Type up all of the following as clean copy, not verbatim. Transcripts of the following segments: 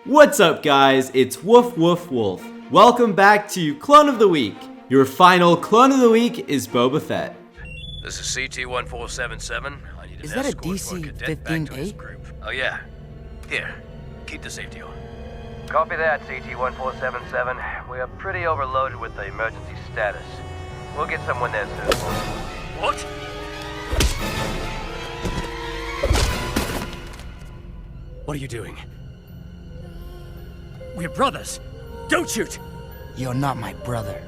What's up, guys? It's WoofWoofWolffe. Welcome back to Clone of the Week. Your final Clone of the Week is Boba Fett. This is CT-1477. I need an Is that a escort for cadet back to his DC-15A? group. Oh yeah. Here, keep the safety on. Copy that, CT-1477. We are pretty overloaded with the emergency status. We'll get someone there soon. What? What are you doing? We're brothers. Don't shoot! You're not my brother.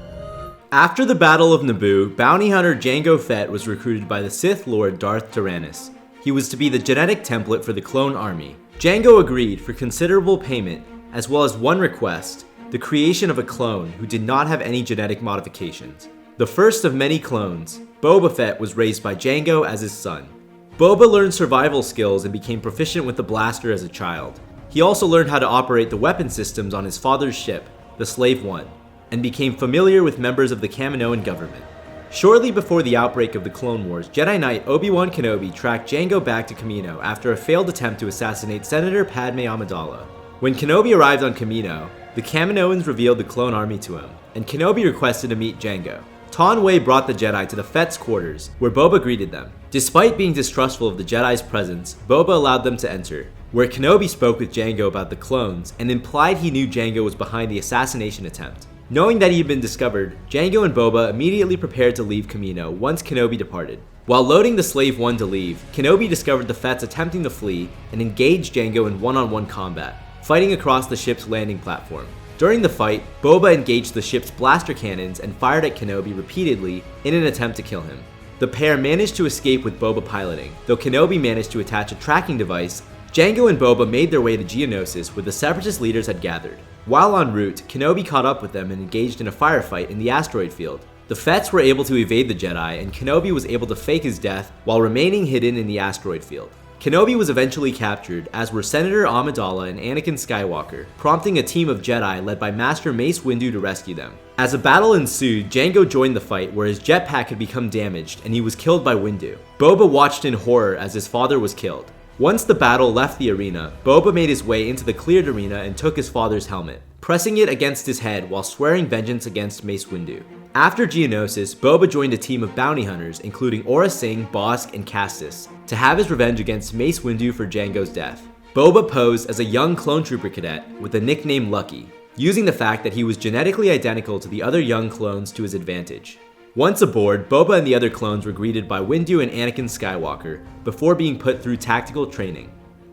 After the Battle of Naboo, bounty hunter Jango Fett was recruited by the Sith Lord Darth Tyrannus. He was to be the genetic template for the clone army. Jango agreed for considerable payment, as well as one request, the creation of a clone who did not have any genetic modifications. The first of many clones, Boba Fett was raised by Jango as his son. Boba learned survival skills and became proficient with the blaster as a child. He also learned how to operate the weapon systems on his father's ship, the Slave One, and became familiar with members of the Kaminoan government. Shortly before the outbreak of the Clone Wars, Jedi Knight Obi-Wan Kenobi tracked Jango back to Kamino after a failed attempt to assassinate Senator Padme Amidala. When Kenobi arrived on Kamino, the Kaminoans revealed the clone army to him, and Kenobi requested to meet Jango. Taun We brought the Jedi to the Fett's quarters, where Boba greeted them. Despite being distrustful of the Jedi's presence, Boba allowed them to enter, where Kenobi spoke with Jango about the clones and implied he knew Jango was behind the assassination attempt. Knowing that he had been discovered, Jango and Boba immediately prepared to leave Kamino once Kenobi departed. While loading the Slave One to leave, Kenobi discovered the Fetts attempting to flee and engaged Jango in one-on-one combat, fighting across the ship's landing platform. During the fight, Boba engaged the ship's blaster cannons and fired at Kenobi repeatedly in an attempt to kill him. The pair managed to escape with Boba piloting, though Kenobi managed to attach a tracking device. Jango and Boba made their way to Geonosis, where the Separatist leaders had gathered. While en route, Kenobi caught up with them and engaged in a firefight in the asteroid field. The Fetts were able to evade the Jedi, and Kenobi was able to fake his death while remaining hidden in the asteroid field. Kenobi was eventually captured, as were Senator Amidala and Anakin Skywalker, prompting a team of Jedi led by Master Mace Windu to rescue them. As a battle ensued, Jango joined the fight where his jetpack had become damaged and he was killed by Windu. Boba watched in horror as his father was killed. Once the battle left the arena, Boba made his way into the cleared arena and took his father's helmet, pressing it against his head while swearing vengeance against Mace Windu. After Geonosis, Boba joined a team of bounty hunters including Aurra Sing, Bossk, and Castus to have his revenge against Mace Windu for Jango's death. Boba posed as a young clone trooper cadet with the nickname Lucky, using the fact that he was genetically identical to the other young clones to his advantage. Once aboard, Boba and the other clones were greeted by Windu and Anakin Skywalker before being put through tactical training.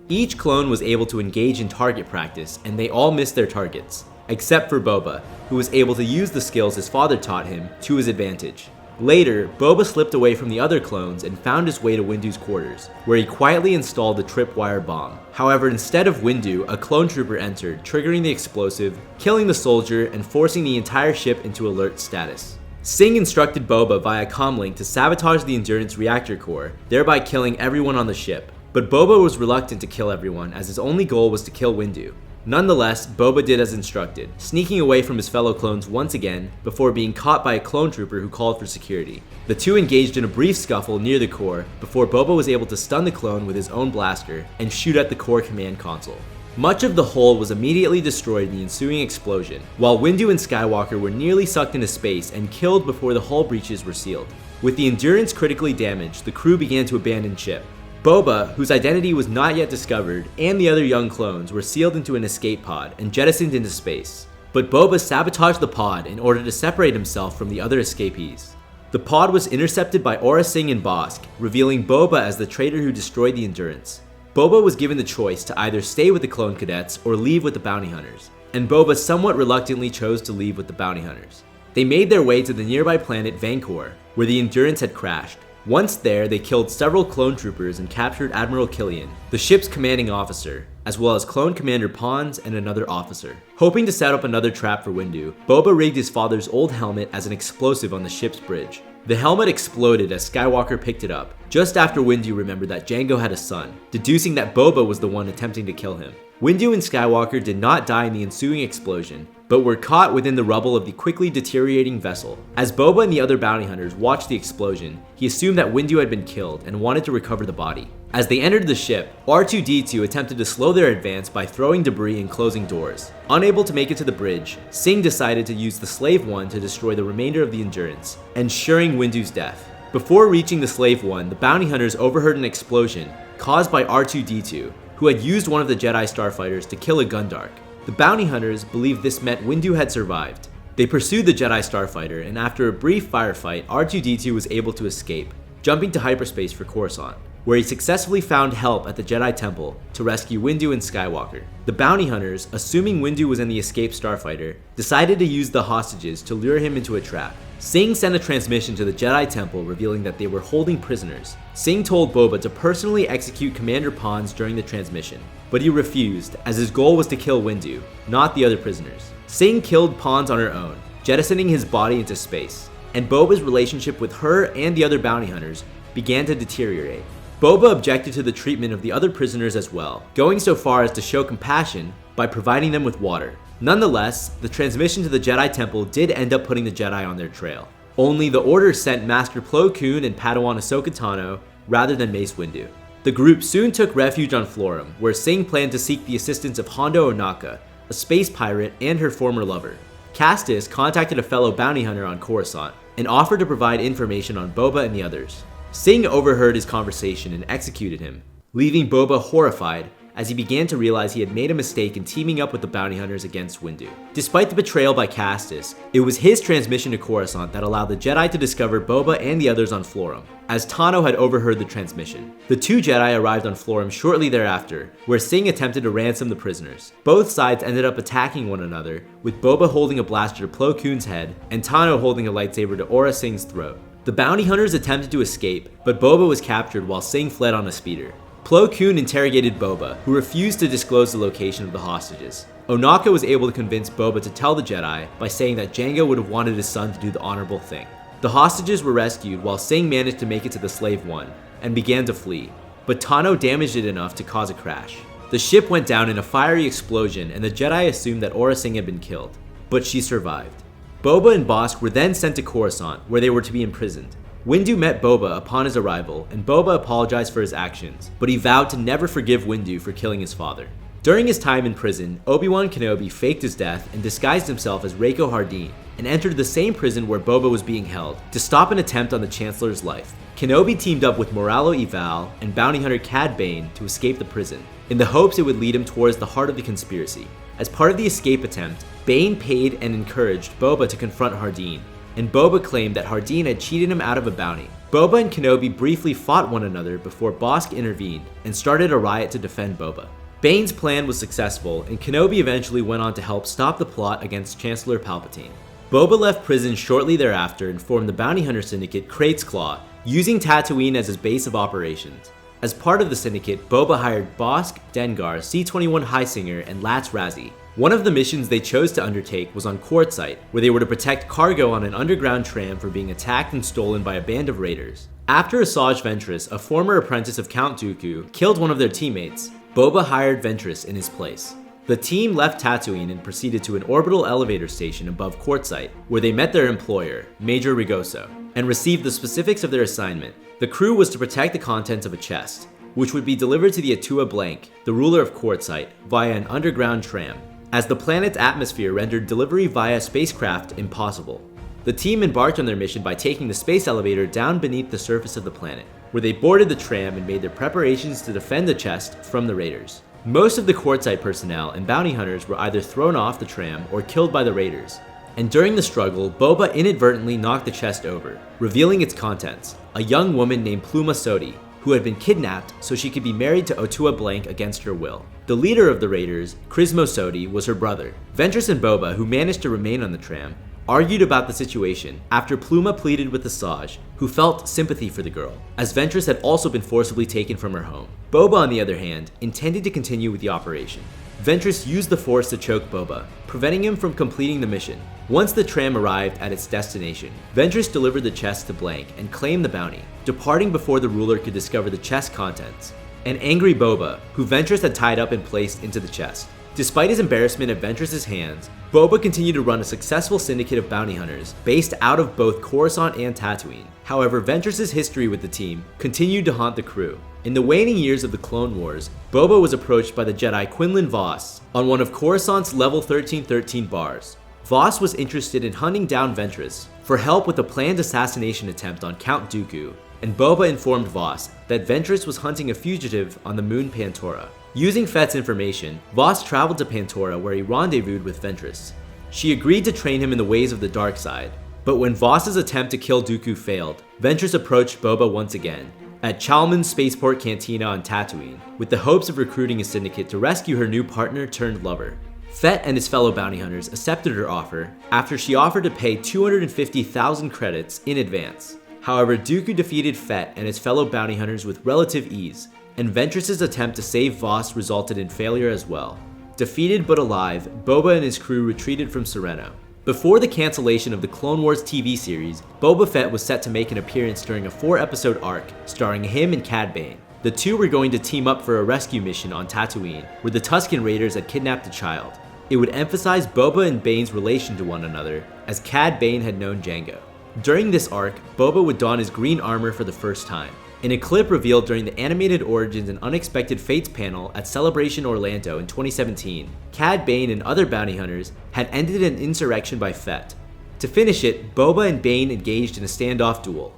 Each clone was able to engage in target practice, and they all missed their targets, except for Boba, who was able to use the skills his father taught him to his advantage. Later, Boba slipped away from the other clones and found his way to Windu's quarters, where he quietly installed the tripwire bomb. However, instead of Windu, a clone trooper entered, triggering the explosive, killing the soldier, and forcing the entire ship into alert status. Singh instructed Boba via comlink to sabotage the Endurance reactor core, thereby killing everyone on the ship. But Boba was reluctant to kill everyone, as his only goal was to kill Windu. Nonetheless, Boba did as instructed, sneaking away from his fellow clones once again before being caught by a clone trooper who called for security. The two engaged in a brief scuffle near the core before Boba was able to stun the clone with his own blaster and shoot at the core command console. Much of the hull was immediately destroyed in the ensuing explosion, while Windu and Skywalker were nearly sucked into space and killed before the hull breaches were sealed. With the Endurance critically damaged, the crew began to abandon ship. Boba, whose identity was not yet discovered, and the other young clones were sealed into an escape pod and jettisoned into space. But Boba sabotaged the pod in order to separate himself from the other escapees. The pod was intercepted by Aurra Sing and Bossk, revealing Boba as the traitor who destroyed the Endurance. Boba was given the choice to either stay with the clone cadets or leave with the bounty hunters, and Boba somewhat reluctantly chose to leave with the bounty hunters. They made their way to the nearby planet Vancor, where the Endurance had crashed. Once there, they killed several clone troopers and captured Admiral Killian, the ship's commanding officer, as well as Clone Commander Pons and another officer. Hoping to set up another trap for Windu, Boba rigged his father's old helmet as an explosive on the ship's bridge. The helmet exploded as Skywalker picked it up, just after Windu remembered that Jango had a son, deducing that Boba was the one attempting to kill him. Windu and Skywalker did not die in the ensuing explosion, but were caught within the rubble of the quickly deteriorating vessel. As Boba and the other bounty hunters watched the explosion, he assumed that Windu had been killed and wanted to recover the body. As they entered the ship, R2-D2 attempted to slow their advance by throwing debris and closing doors. Unable to make it to the bridge, Singh decided to use the Slave One to destroy the remainder of the Endurance, ensuring Windu's death. Before reaching the Slave One, the bounty hunters overheard an explosion caused by R2-D2, who had used one of the Jedi starfighters to kill a Gundark. The bounty hunters believed this meant Windu had survived. They pursued the Jedi starfighter, and after a brief firefight, R2-D2 was able to escape, jumping to hyperspace for Coruscant, where he successfully found help at the Jedi Temple to rescue Windu and Skywalker. The bounty hunters, assuming Windu was in the escaped starfighter, decided to use the hostages to lure him into a trap. Singh sent a transmission to the Jedi Temple revealing that they were holding prisoners. Singh told Boba to personally execute Commander Pons during the transmission, but he refused, as his goal was to kill Windu, not the other prisoners. Singh killed Pons on her own, jettisoning his body into space, and Boba's relationship with her and the other bounty hunters began to deteriorate. Boba objected to the treatment of the other prisoners as well, going so far as to show compassion by providing them with water. Nonetheless, the transmission to the Jedi Temple did end up putting the Jedi on their trail. Only the Order sent Master Plo Koon and Padawan Ahsoka Tano rather than Mace Windu. The group soon took refuge on Florum, where Singh planned to seek the assistance of Hondo Ohnaka, a space pirate and her former lover. Castus contacted a fellow bounty hunter on Coruscant and offered to provide information on Boba and the others. Singh overheard his conversation and executed him, leaving Boba horrified as he began to realize he had made a mistake in teaming up with the bounty hunters against Windu. Despite the betrayal by Castus, it was his transmission to Coruscant that allowed the Jedi to discover Boba and the others on Florum, as Tano had overheard the transmission. The two Jedi arrived on Florum shortly thereafter, where Singh attempted to ransom the prisoners. Both sides ended up attacking one another, with Boba holding a blaster to Plo Koon's head and Tano holding a lightsaber to Aurra Singh's throat. The bounty hunters attempted to escape, but Boba was captured while Singh fled on a speeder. Plo Koon interrogated Boba, who refused to disclose the location of the hostages. Ohnaka was able to convince Boba to tell the Jedi by saying that Jango would have wanted his son to do the honorable thing. The hostages were rescued while Singh managed to make it to the Slave One and began to flee, but Tano damaged it enough to cause a crash. The ship went down in a fiery explosion and the Jedi assumed that Aurra Singh had been killed, but she survived. Boba and Bossk were then sent to Coruscant, where they were to be imprisoned. Windu met Boba upon his arrival, and Boba apologized for his actions, but he vowed to never forgive Windu for killing his father. During his time in prison, Obi-Wan Kenobi faked his death and disguised himself as Reiko Hardeen, and entered the same prison where Boba was being held, to stop an attempt on the Chancellor's life. Kenobi teamed up with Moralo Eval and bounty hunter Cad Bane to escape the prison, in the hopes it would lead him towards the heart of the conspiracy. As part of the escape attempt, Bane paid and encouraged Boba to confront Hardeen, and Boba claimed that Hardeen had cheated him out of a bounty. Boba and Kenobi briefly fought one another before Bossk intervened and started a riot to defend Boba. Bane's plan was successful, and Kenobi eventually went on to help stop the plot against Chancellor Palpatine. Boba left prison shortly thereafter and formed the bounty hunter syndicate Krait's Claw, using Tatooine as his base of operations. As part of the syndicate, Boba hired Bossk, Dengar, C-21 Highsinger, and Latz Razzie. One of the missions they chose to undertake was on Quartzite, where they were to protect cargo on an underground tram from being attacked and stolen by a band of raiders. After Asajj Ventress, a former apprentice of Count Dooku, killed one of their teammates, Boba hired Ventress in his place. The team left Tatooine and proceeded to an orbital elevator station above Quartzite, where they met their employer, Major Rigoso, and received the specifics of their assignment. The crew was to protect the contents of a chest, which would be delivered to the Atua Blank, the ruler of Quartzite, via an underground tram, as the planet's atmosphere rendered delivery via spacecraft impossible. The team embarked on their mission by taking the space elevator down beneath the surface of the planet, where they boarded the tram and made their preparations to defend the chest from the raiders. Most of the Quartzite personnel and bounty hunters were either thrown off the tram or killed by the raiders, and during the struggle, Boba inadvertently knocked the chest over, revealing its contents: a young woman named Pluma Sodi, who had been kidnapped so she could be married to Atua Blank against her will. The leader of the raiders, Crismo Sodi, was her brother. Ventress and Boba, who managed to remain on the tram, argued about the situation after Pluma pleaded with Asajj, who felt sympathy for the girl, as Ventress had also been forcibly taken from her home. Boba, on the other hand, intended to continue with the operation. Ventress used the Force to choke Boba, preventing him from completing the mission. Once the tram arrived at its destination, Ventress delivered the chest to Blank and claimed the bounty, departing before the ruler could discover the chest's contents. An angry Boba, who Ventress had tied up and placed into the chest, Despite his embarrassment at Ventress's hands, Boba continued to run a successful syndicate of bounty hunters based out of both Coruscant and Tatooine. However, Ventress's history with the team continued to haunt the crew. In the waning years of the Clone Wars, Boba was approached by the Jedi Quinlan Vos on one of Coruscant's level 1313 bars. Vos was interested in hunting down Ventress for help with a planned assassination attempt on Count Dooku, and Boba informed Vos that Ventress was hunting a fugitive on the moon Pantora. Using Fett's information, Vos traveled to Pantora where he rendezvoused with Ventress. She agreed to train him in the ways of the dark side, but when Vos's attempt to kill Dooku failed, Ventress approached Boba once again at Chalmun's spaceport cantina on Tatooine with the hopes of recruiting a syndicate to rescue her new partner turned lover. Fett and his fellow bounty hunters accepted her offer after she offered to pay 250,000 credits in advance. However, Dooku defeated Fett and his fellow bounty hunters with relative ease, and Ventress's attempt to save Vos resulted in failure as well. Defeated but alive, Boba and his crew retreated from Sereno. Before the cancellation of the Clone Wars TV series, Boba Fett was set to make an appearance during a 4-episode arc starring him and Cad Bane. The two were going to team up for a rescue mission on Tatooine, where the Tusken Raiders had kidnapped a child. It would emphasize Boba and Bane's relation to one another, as Cad Bane had known Jango. During this arc, Boba would don his green armor for the first time. In a clip revealed during the Animated Origins and Unexpected Fates panel at Celebration Orlando in 2017, Cad Bane and other bounty hunters had ended an insurrection by Fett. To finish it, Boba and Bane engaged in a standoff duel.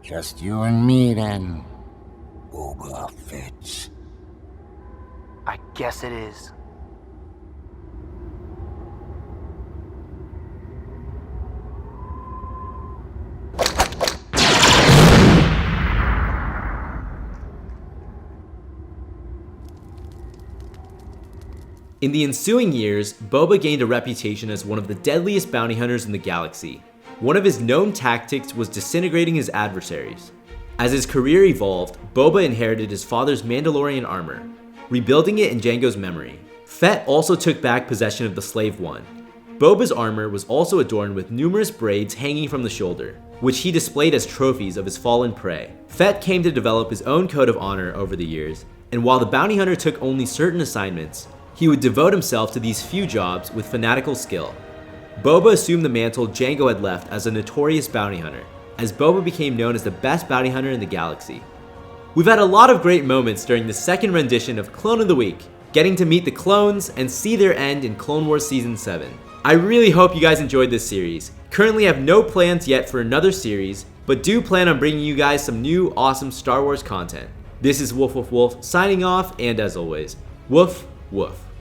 Just you and me then, Boba Fett. I guess it is. In the ensuing years, Boba gained a reputation as one of the deadliest bounty hunters in the galaxy. One of his known tactics was disintegrating his adversaries. As his career evolved, Boba inherited his father's Mandalorian armor, rebuilding it in Jango's memory. Fett also took back possession of the Slave One. Boba's armor was also adorned with numerous braids hanging from the shoulder, which he displayed as trophies of his fallen prey. Fett came to develop his own code of honor over the years, and while the bounty hunter took only certain assignments, he would devote himself to these few jobs with fanatical skill. Boba assumed the mantle Jango had left as a notorious bounty hunter, as Boba became known as the best bounty hunter in the galaxy. We've had a lot of great moments during the second rendition of Clone of the Week, getting to meet the clones and see their end in Clone Wars Season 7. I really hope you guys enjoyed this series. Currently have no plans yet for another series, but do plan on bringing you guys some new awesome Star Wars content. This is WoofWoofWolffe signing off, and as always, woof woof.